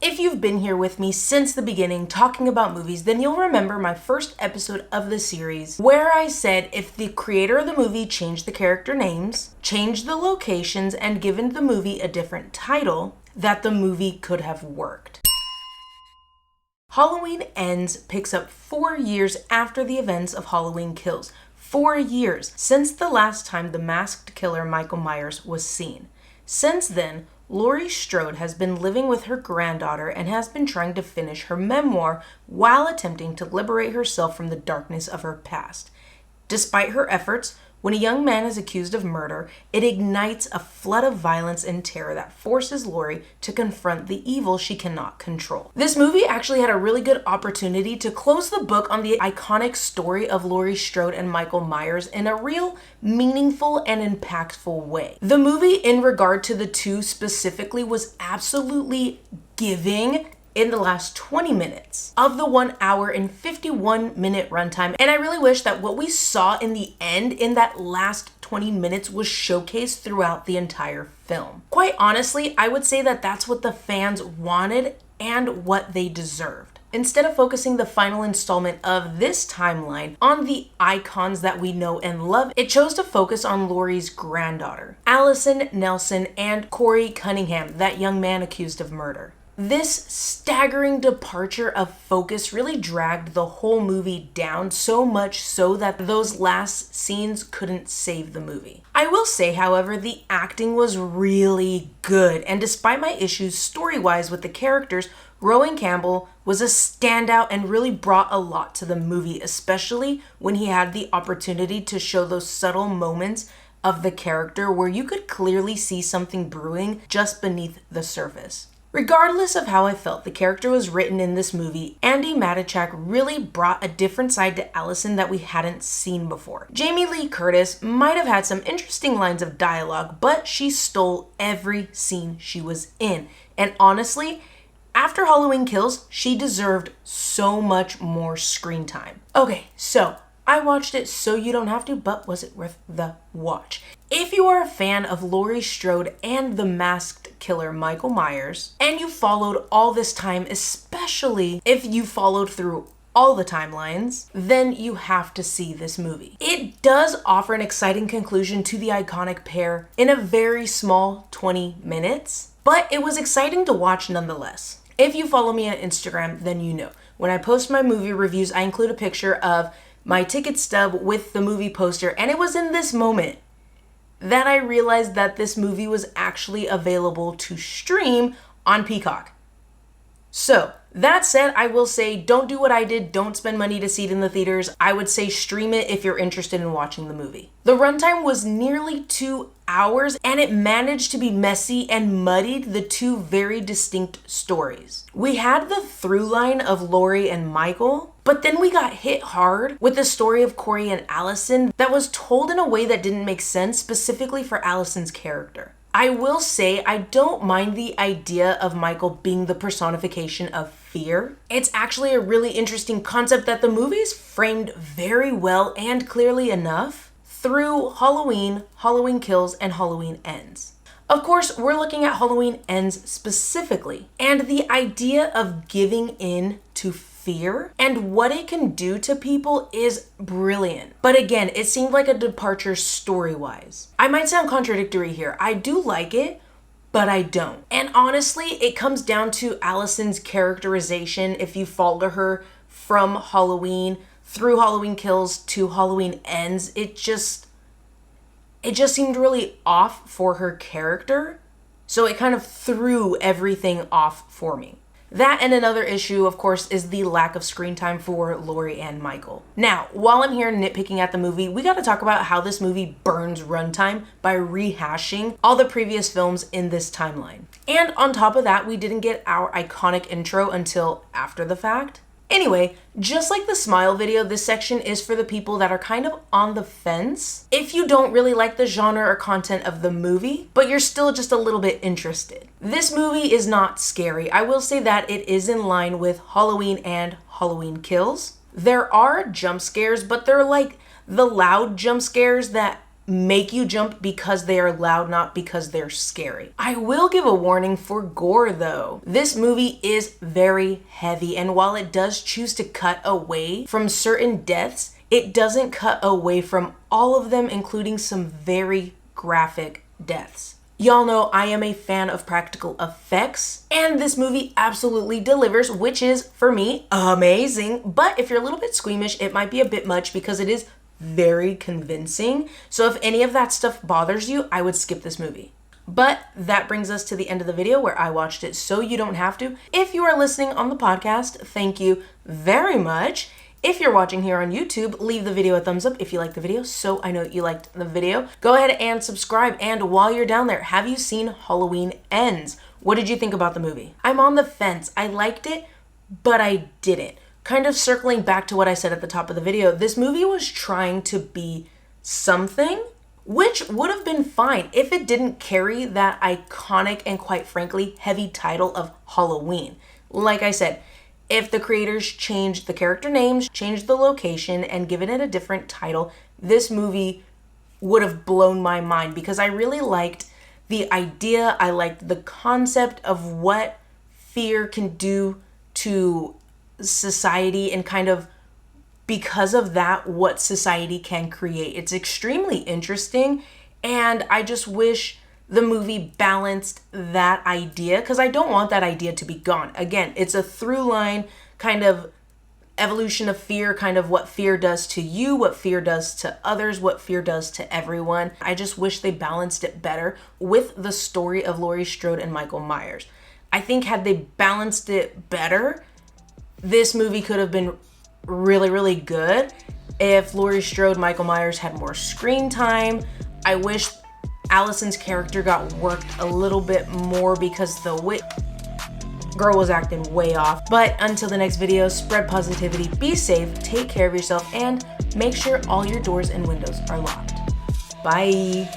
If you've been here with me since the beginning talking about movies, then you'll remember my first episode of the series where I said if the creator of the movie changed the character names, changed the locations, and given the movie a different title, that the movie could have worked. Halloween Ends picks up 4 years after the events of Halloween Kills. 4 years since the last time the masked killer Michael Myers was seen. Since then, Laurie Strode has been living with her granddaughter and has been trying to finish her memoir while attempting to liberate herself from the darkness of her past. Despite her efforts, when a young man is accused of murder, it ignites a flood of violence and terror that forces Laurie to confront the evil she cannot control. This movie actually had a really good opportunity to close the book on the iconic story of Laurie Strode and Michael Myers in a real, meaningful, and impactful way. The movie, in regard to the two specifically, was absolutely giving in the last 20 minutes of the 1 hour and 51 minute runtime. And I really wish that what we saw in the end in that last 20 minutes was showcased throughout the entire film. Quite honestly, I would say that that's what the fans wanted and what they deserved. Instead of focusing the final installment of this timeline on the icons that we know and love, it chose to focus on Laurie's granddaughter, Allyson Nelson, and Corey Cunningham, that young man accused of murder. This staggering departure of focus really dragged the whole movie down, so much so that those last scenes couldn't save the movie. I will say, however, the acting was really good, and despite my issues story-wise with the characters, Rowan Campbell was a standout and really brought a lot to the movie, especially when he had the opportunity to show those subtle moments of the character where you could clearly see something brewing just beneath the surface. Regardless of how I felt the character was written in this movie, Andi Matichak really brought a different side to Allyson that we hadn't seen before. Jamie Lee Curtis might have had some interesting lines of dialogue, but she stole every scene she was in. And honestly, after Halloween Kills, she deserved so much more screen time. Okay, so I watched it so you don't have to, but was it worth the watch? If you are a fan of Laurie Strode and the masked killer Michael Myers, and you followed all this time, especially if you followed through all the timelines, then you have to see this movie. It does offer an exciting conclusion to the iconic pair in a very small 20 minutes, but it was exciting to watch nonetheless. If you follow me on Instagram, then you know. When I post my movie reviews, I include a picture of my ticket stub with the movie poster, and it was in this moment that I realized that this movie was actually available to stream on Peacock. So, that said, I will say don't do what I did, don't spend money to see it in the theaters. I would say stream it if you're interested in watching the movie. The runtime was nearly 2 hours, and it managed to be messy and muddied the two very distinct stories. We had the through line of Laurie and Michael, but then we got hit hard with the story of Corey and Allyson that was told in a way that didn't make sense, specifically for Allyson's character. I will say I don't mind the idea of Michael being the personification of fear. It's actually a really interesting concept that the movie's framed very well and clearly enough through Halloween, Halloween Kills, and Halloween Ends. Of course, we're looking at Halloween Ends specifically, and the idea of giving in to fear and what it can do to people is brilliant. But again, it seemed like a departure story-wise. I might sound contradictory here. I do like it, but I don't. And honestly, it comes down to Allyson's characterization. If you follow her from Halloween through Halloween Kills to Halloween Ends, it just seemed really off for her character. So it kind of threw everything off for me. That and another issue, of course, is the lack of screen time for Laurie and Michael. Now, while I'm here nitpicking at the movie, we gotta talk about how this movie burns runtime by rehashing all the previous films in this timeline. And on top of that, we didn't get our iconic intro until after the fact. Anyway, just like the Smile video, this section is for the people that are kind of on the fence. If you don't really like the genre or content of the movie, but you're still just a little bit interested. This movie is not scary. I will say that it is in line with Halloween and Halloween Kills. There are jump scares, but they're like the loud jump scares that make you jump because they are loud, not because they're scary. I will give a warning for gore though. This movie is very heavy, and while it does choose to cut away from certain deaths, it doesn't cut away from all of them, including some very graphic deaths. Y'all know I am a fan of practical effects, and this movie absolutely delivers, which is, for me, amazing. But if you're a little bit squeamish, it might be a bit much because it is very convincing. So if any of that stuff bothers you, I would skip this movie. But that brings us to the end of the video where I watched it so you don't have to. If you are listening on the podcast, thank you very much. If you're watching here on YouTube, leave the video a thumbs up if you liked the video, so I know you liked the video. Go ahead and subscribe, and while you're down there, have you seen Halloween Ends? What did you think about the movie? I'm on the fence. I liked it, but I didn't. Kind of circling back to what I said at the top of the video, this movie was trying to be something, which would have been fine if it didn't carry that iconic and, quite frankly, heavy title of Halloween. Like I said, if the creators changed the character names, changed the location, and given it a different title, this movie would have blown my mind because I really liked the idea. I liked the concept of what fear can do to society and kind of, because of that, what society can create. It's extremely interesting, and I just wish the movie balanced that idea because I don't want that idea to be gone. Again, it's a through line kind of evolution of fear, kind of what fear does to you, what fear does to others, what fear does to everyone. I just wish they balanced it better with the story of Laurie Strode and Michael Myers. I think had they balanced it better, this movie could have been really, really good. If Laurie Strode, Michael Myers had more screen time, I wish Allyson's character got worked a little bit more because the girl was acting way off. But until the next video, spread positivity, be safe, take care of yourself, and make sure all your doors and windows are locked. Bye.